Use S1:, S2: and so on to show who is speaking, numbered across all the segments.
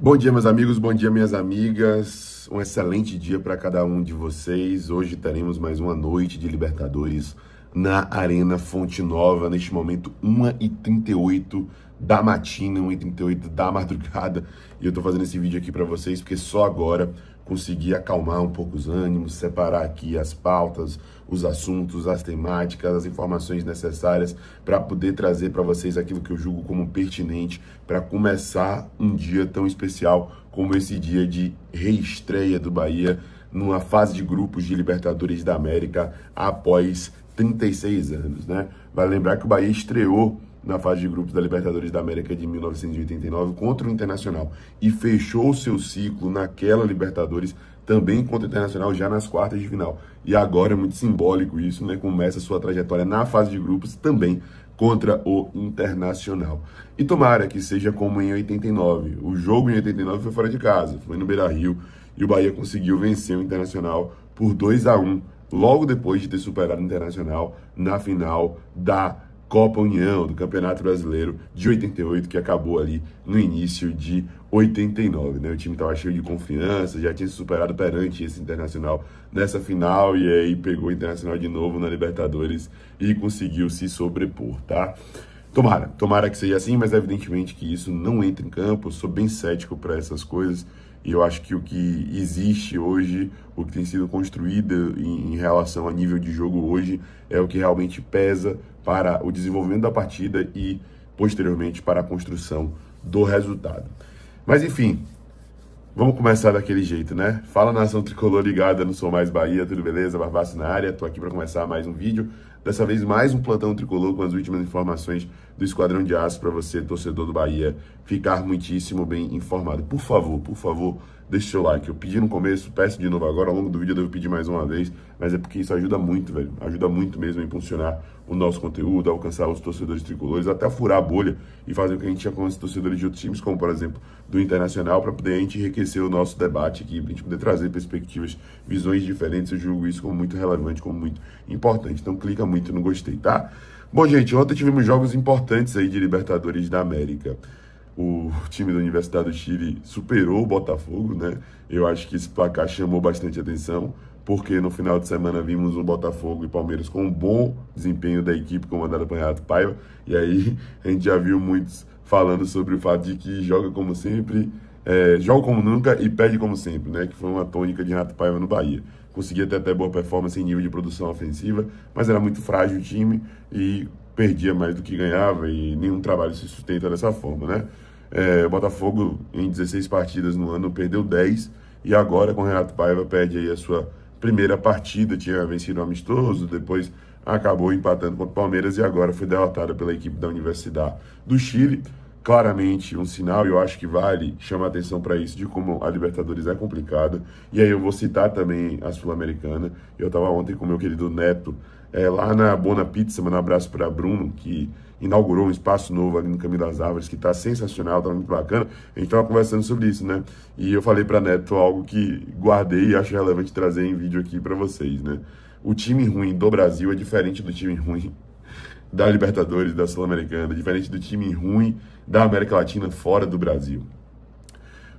S1: Bom dia, meus amigos, bom dia, minhas amigas. Um excelente dia para cada um de vocês. Hoje teremos mais uma noite de Libertadores na Arena Fonte Nova. Neste momento, 1h38 da matina, 1h38 da madrugada. E eu tô fazendo esse vídeo aqui para vocês porque só agora consegui acalmar um pouco os ânimos, separar aqui as pautas, os assuntos, as temáticas, as informações necessárias para poder trazer para vocês aquilo que eu julgo como pertinente para começar um dia tão especial como esse dia de reestreia do Bahia numa fase de grupos de Libertadores da América após 36 anos, né? Vai lembrar que o Bahia estreou na fase de grupos da Libertadores da América de 1989 contra o Internacional e fechou o seu ciclo naquela Libertadores também contra o Internacional já nas quartas de final. E agora é muito simbólico isso, né? Começa a sua trajetória na fase de grupos também contra o Internacional. E tomara que seja como em 89. O jogo em 89 foi fora de casa, foi no Beira-Rio e o Bahia conseguiu vencer o Internacional por 2-1, logo depois de ter superado o Internacional na final da Copa União, do Campeonato Brasileiro de 88, que acabou ali no início de 89, né? O time estava cheio de confiança, já tinha se superado perante esse Internacional nessa final e aí pegou o Internacional de novo na Libertadores e conseguiu se sobrepor, tá? Tomara que seja assim, mas evidentemente que isso não entra em campo. Eu sou bem cético para essas coisas e eu acho que o que existe hoje, o que tem sido construído em relação a nível de jogo hoje, é o que realmente pesa para o desenvolvimento da partida e, posteriormente, para a construção do resultado. Mas, enfim, vamos começar daquele jeito, né? Fala, nação tricolor ligada no Sou Mais Bahia, tudo beleza? Barbassi na área, tô aqui para começar mais um vídeo. Dessa vez, mais um plantão tricolor com as últimas informações do Esquadrão de Aço para você, torcedor do Bahia, ficar muitíssimo bem informado. Por favor, deixe seu like. Eu pedi no começo, peço de novo agora, ao longo do vídeo eu devo pedir mais uma vez, mas é porque isso ajuda muito, velho. Ajuda muito mesmo a impulsionar o nosso conteúdo, a alcançar os torcedores tricolores, até a furar a bolha e fazer o que a gente tinha com os torcedores de outros times, como por exemplo do Internacional, para poder a gente enriquecer o nosso debate aqui, para a gente poder trazer perspectivas, visões diferentes. Eu julgo isso como muito relevante, como muito importante. Então clica muito no gostei, tá? Bom, gente, ontem tivemos jogos importantes aí de Libertadores da América. O time da Universidade do Chile superou o Botafogo, né? Eu acho que esse placar chamou bastante atenção, porque no final de semana vimos o Botafogo e Palmeiras com um bom desempenho da equipe comandada por Renato Paiva, e aí a gente já viu muitos falando sobre o fato de que joga como sempre, joga como nunca e perde como sempre, né? Que foi uma tônica de Renato Paiva no Bahia. Conseguia ter até boa performance em nível de produção ofensiva, mas era muito frágil o time e perdia mais do que ganhava e nenhum trabalho se sustenta dessa forma, né? O Botafogo, em 16 partidas no ano, perdeu 10 e agora com o Renato Paiva perde aí a sua primeira partida. Tinha vencido o amistoso, depois acabou empatando contra o Palmeiras e agora foi derrotada pela equipe da Universidade do Chile. Claramente um sinal, e eu acho que vale chamar atenção para isso, de como a Libertadores é complicada. E aí eu vou citar também a Sul-Americana. Eu estava ontem com o meu querido Neto, lá na Bona Pizza, mandar um abraço para Bruno, que inaugurou um espaço novo ali no Caminho das Árvores, que está sensacional, está muito bacana. A gente estava conversando sobre isso, né? E eu falei para Neto algo que guardei e acho relevante trazer em vídeo aqui para vocês, né? O time ruim do Brasil é diferente do time ruim da Libertadores, da Sul-Americana, diferente do time ruim da América Latina fora do Brasil.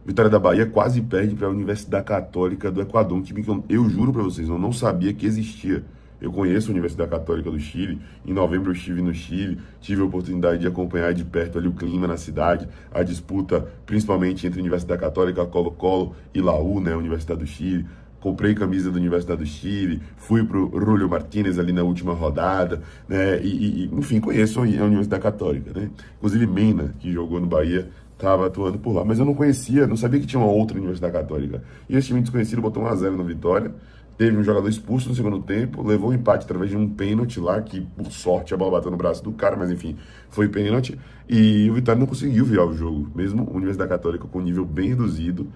S1: Vitória da Bahia quase perde para a Universidade Católica do Equador, um time que eu juro para vocês, eu não sabia que existia. Eu conheço a Universidade Católica do Chile, em novembro eu estive no Chile, tive a oportunidade de acompanhar de perto ali o clima na cidade, a disputa principalmente entre a Universidade Católica, Colo-Colo e Laú, né, a Universidade do Chile. Comprei camisa da Universidade do Chile, fui para o Rúlio Martínez ali na última rodada, né? Enfim, conheço a Universidade Católica, né? Inclusive Mena, que jogou no Bahia, estava atuando por lá. Mas eu não conhecia, não sabia que tinha uma outra Universidade Católica. E esse time desconhecido botou 1-0 no Vitória. Teve um jogador expulso no segundo tempo, levou um empate através de um pênalti lá, que por sorte a bola bateu no braço do cara, mas enfim, foi pênalti. E o Vitória não conseguiu virar o jogo, mesmo a Universidade Católica com um nível bem reduzido,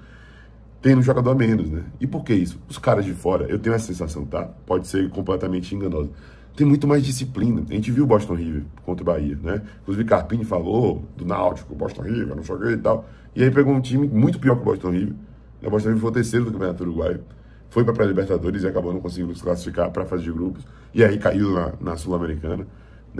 S1: tendo um jogador a menos, né? E por que isso? Os caras de fora, eu tenho essa sensação, tá? Pode ser completamente enganosa. Tem muito mais disciplina. A gente viu o Boston River contra o Bahia, né? Inclusive Carpini falou do Náutico, Boston River, não sei o que e tal. E aí pegou um time muito pior que o Boston River. O Boston River foi o terceiro do Campeonato Uruguaio. Foi para a Libertadores e acabou não conseguindo se classificar para a fase de grupos. E aí caiu na Sul-Americana.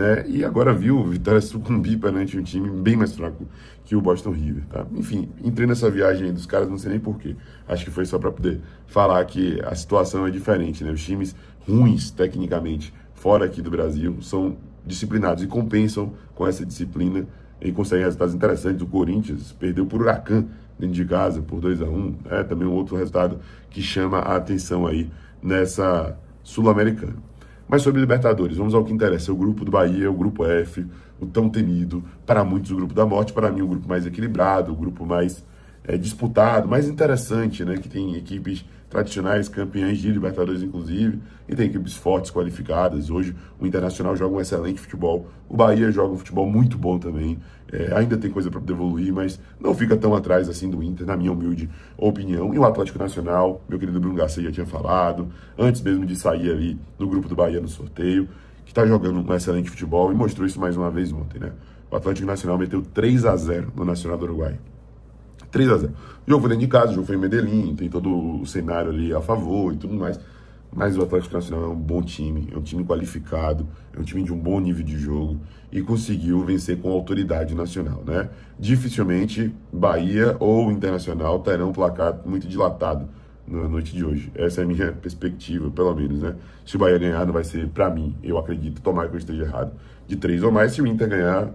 S1: né? E agora viu o Vitória sucumbir perante um time bem mais fraco que o Boston River, tá? Enfim, entrei nessa viagem aí dos caras, não sei nem porquê. Acho que foi só para poder falar que a situação é diferente, né? Os times ruins, tecnicamente, fora aqui do Brasil, são disciplinados e compensam com essa disciplina e conseguem resultados interessantes. O Corinthians perdeu por Huracan dentro de casa por 2-1, é também um outro resultado que chama a atenção aí nessa Sul-Americana. Mas sobre Libertadores, vamos ao que interessa. O grupo do Bahia, o grupo F, o tão temido, para muitos o grupo da morte, para mim o grupo mais equilibrado, o grupo mais disputado, mais interessante, né? Que tem equipes tradicionais, campeãs de Libertadores inclusive, e tem equipes fortes, qualificadas. Hoje o Internacional joga um excelente futebol, o Bahia joga um futebol muito bom também, ainda tem coisa para poder evoluir, mas não fica tão atrás assim do Inter, na minha humilde opinião. E o Atlético Nacional, meu querido Bruno Garcia já tinha falado, antes mesmo de sair ali do grupo do Bahia no sorteio, que está jogando um excelente futebol e mostrou isso mais uma vez ontem, né? O Atlético Nacional meteu 3-0 no Nacional do Uruguai. 3-0. O jogo foi dentro de casa, o jogo foi em Medellín, tem todo o cenário ali a favor e tudo mais. Mas o Atlético Nacional é um bom time, é um time qualificado, é um time de um bom nível de jogo e conseguiu vencer com autoridade nacional, né? Dificilmente Bahia ou Internacional terão um placar muito dilatado na noite de hoje. Essa é a minha perspectiva, pelo menos, né? Se o Bahia ganhar, não vai ser, pra mim, eu acredito, tomara que eu esteja errado, de 3 ou mais. Se o Inter ganhar,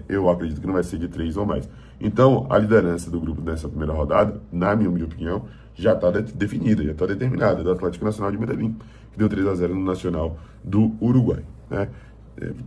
S1: eu acredito que não vai ser de 3 ou mais. Então, a liderança do grupo nessa primeira rodada, na minha opinião, já está definida, já está determinada, do Atlético Nacional de Medellín, que deu 3-0 no Nacional do Uruguai, né?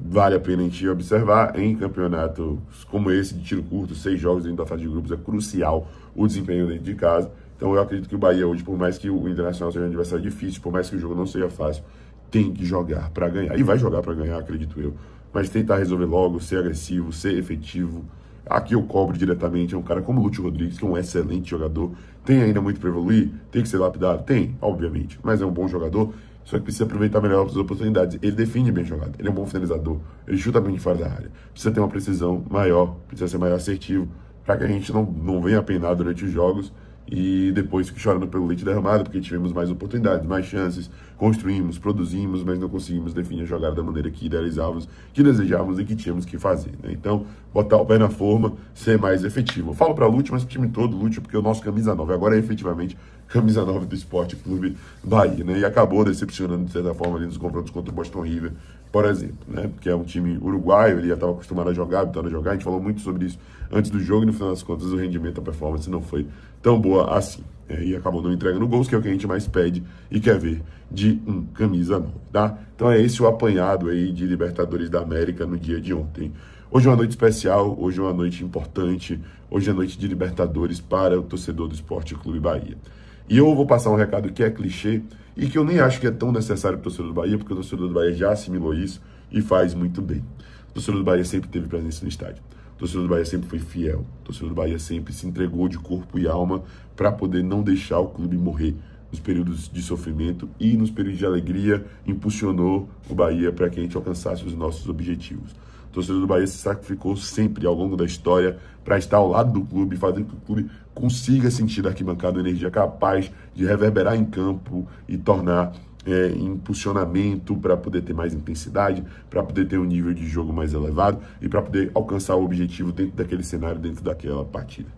S1: Vale a pena a gente observar, em campeonatos como esse, de tiro curto, 6 jogos dentro da fase de grupos, é crucial o desempenho dentro de casa. Então, eu acredito que o Bahia hoje, por mais que o Internacional seja um adversário difícil, por mais que o jogo não seja fácil, tem que jogar para ganhar. E vai jogar para ganhar, acredito eu. Mas tentar resolver logo, ser agressivo, ser efetivo. Aqui eu cobro diretamente, é um cara como o Lúcio Rodrigues, que é um excelente jogador. Tem ainda muito para evoluir? Tem que ser lapidado? Tem, obviamente. Mas é um bom jogador, só que precisa aproveitar melhor as oportunidades. Ele defende bem jogado, ele é um bom finalizador, ele chuta bem de fora da área. Precisa ter uma precisão maior, precisa ser mais assertivo, para que a gente não venha a penar durante os jogos e depois fique chorando pelo leite derramado, porque tivemos mais oportunidades, mais chances, construímos, produzimos, mas não conseguimos definir a jogada da maneira que idealizávamos, que desejávamos e que tínhamos que fazer, né? Então, botar o pé na forma, ser mais efetivo. Eu falo para Lúcio, mas para o time todo, Lúcio, porque o nosso camisa 9 agora é efetivamente camisa 9 do Esporte Clube Bahia, né? E acabou decepcionando, de certa forma, ali nos confrontos contra o Boston River, por exemplo, né? Porque é um time uruguaio, ele já estava acostumado a jogar, habituado a jogar, a gente falou muito sobre isso antes do jogo e no final das contas o rendimento, a performance não foi tão boa assim. E acabou não entregando gols, que é o que a gente mais pede e quer ver de um camisa 9, tá? Então é esse o apanhado aí de Libertadores da América no dia de ontem. Hoje é uma noite especial, hoje é uma noite importante, hoje é noite de Libertadores para o torcedor do Esporte Clube Bahia. E eu vou passar um recado que é clichê e que eu nem acho que é tão necessário para o torcedor do Bahia, porque o torcedor do Bahia já assimilou isso e faz muito bem. O torcedor do Bahia sempre teve presença no estádio. O torcedor do Bahia sempre foi fiel. O torcedor do Bahia sempre se entregou de corpo e alma para poder não deixar o clube morrer nos períodos de sofrimento e nos períodos de alegria, impulsionou o Bahia para que a gente alcançasse os nossos objetivos. O torcedor do Bahia se sacrificou sempre ao longo da história para estar ao lado do clube, fazer com que o clube consiga sentir da arquibancada uma energia capaz de reverberar em campo e tornar impulsionamento para poder ter mais intensidade, para poder ter um nível de jogo mais elevado e para poder alcançar o objetivo dentro daquele cenário, dentro daquela partida.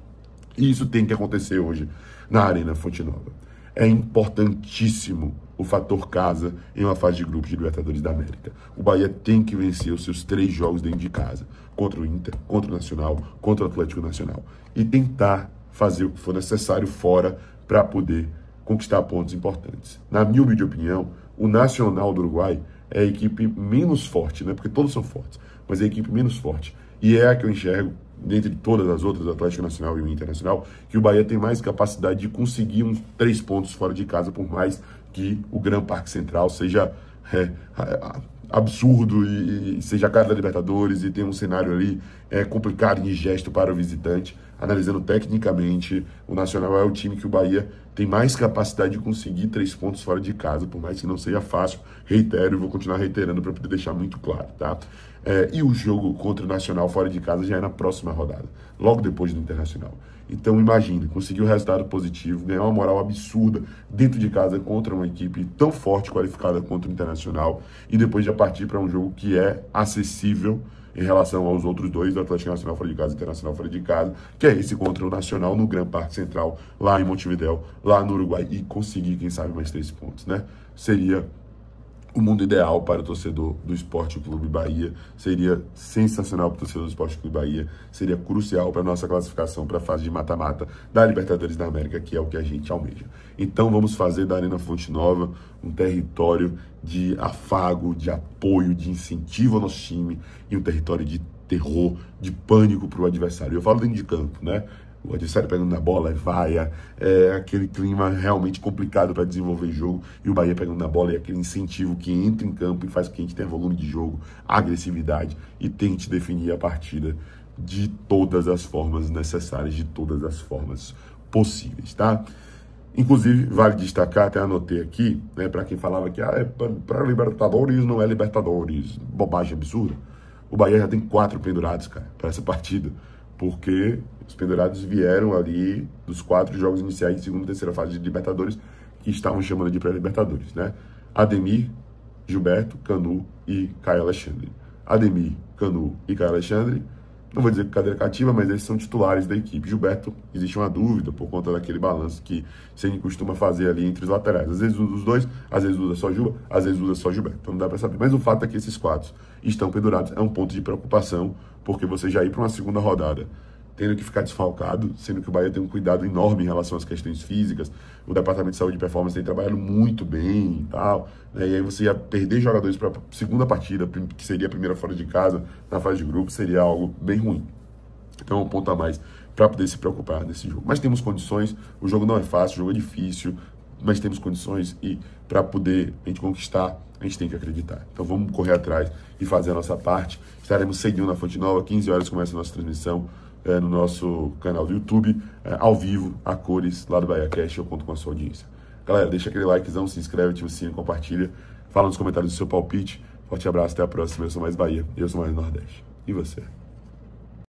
S1: E isso tem que acontecer hoje na Arena Fonte Nova. É importantíssimo o fator casa em uma fase de grupos de Libertadores da América. O Bahia tem que vencer os seus 3 jogos dentro de casa, contra o Inter, contra o Nacional, contra o Atlético Nacional, e tentar fazer o que for necessário fora para poder conquistar pontos importantes. Na minha humilde opinião, o Nacional do Uruguai é a equipe menos forte, né? Porque todos são fortes, mas é a equipe menos forte. E é a que eu enxergo, dentre todas as outras, o Atlético Nacional e o Internacional, que o Bahia tem mais capacidade de conseguir uns 3 pontos fora de casa, por mais que o Gran Parque Central seja absurdo e seja a cara da Libertadores e tem um cenário ali complicado e indigesto para o visitante. Analisando tecnicamente, o Nacional é o time que o Bahia tem mais capacidade de conseguir 3 pontos fora de casa, por mais que não seja fácil. Reitero e vou continuar reiterando para poder deixar muito claro, tá? E o jogo contra o Nacional fora de casa já é na próxima rodada, logo depois do Internacional. Então imagine, conseguir um resultado positivo, ganhar uma moral absurda dentro de casa contra uma equipe tão forte, qualificada contra o Internacional, e depois já partir para um jogo que é acessível em relação aos outros dois, do Atlético Nacional fora de casa e Internacional fora de casa, que é esse contra o Nacional no Gran Parque Central, lá em Montevidéu, lá no Uruguai, e conseguir, quem sabe, mais 3 pontos, né? Seria o mundo ideal para o torcedor do Sport Clube Bahia, seria sensacional para o torcedor do Sport Clube Bahia, seria crucial para a nossa classificação para a fase de mata-mata da Libertadores da América, que é o que a gente almeja. Então vamos fazer da Arena Fonte Nova um território de afago, de apoio, de incentivo ao nosso time e um território de terror, de pânico para o adversário. Eu falo dentro de campo, né? O adversário pegando na bola, vaia, aquele clima realmente complicado para desenvolver jogo, e o Bahia pegando na bola e aquele incentivo que entra em campo e faz com que a gente tenha volume de jogo, agressividade e tente definir a partida de todas as formas necessárias, de todas as formas possíveis, tá? Inclusive, vale destacar, até anotei aqui, né, para quem falava que para Libertadores não é Libertadores, bobagem absurda. O Bahia já tem 4 pendurados, cara, para essa partida, porque os pendurados vieram ali dos 4 jogos iniciais de segunda e terceira fase de Libertadores, que estavam chamando de pré-Libertadores, né? Ademir, Gilberto, Canu e Caio Alexandre. Ademir, Canu e Caio Alexandre, não vou dizer cadeira cativa, mas eles são titulares da equipe. Gilberto, existe uma dúvida por conta daquele balanço que Ceni costuma fazer ali entre os laterais. Às vezes usa os dois, às vezes usa só Juba, às vezes usa só Gilberto. Então não dá para saber. Mas o fato é que esses 4 estão pendurados. É um ponto de preocupação, porque você já ir para uma segunda rodada tendo que ficar desfalcado, sendo que o Bahia tem um cuidado enorme em relação às questões físicas. O Departamento de Saúde e Performance tem trabalhado muito bem e tal, né? E aí você ia perder jogadores para a segunda partida, que seria a primeira fora de casa, na fase de grupo, seria algo bem ruim. Então é um ponto a mais para poder se preocupar nesse jogo. Mas temos condições, o jogo não é fácil, o jogo é difícil, mas temos condições, e para poder a gente conquistar, a gente tem que acreditar. Então vamos correr atrás e fazer a nossa parte. Estaremos cedinho na Fonte Nova, 15 horas começa a nossa transmissão no nosso canal do YouTube, ao vivo, a cores, lá do BahiaCast. Eu conto com a sua audiência. Galera, deixa aquele likezão, se inscreve, ativa o sininho, compartilha, fala nos comentários do seu palpite. Forte abraço, até a próxima. Eu sou mais Bahia, eu sou mais Nordeste. E você?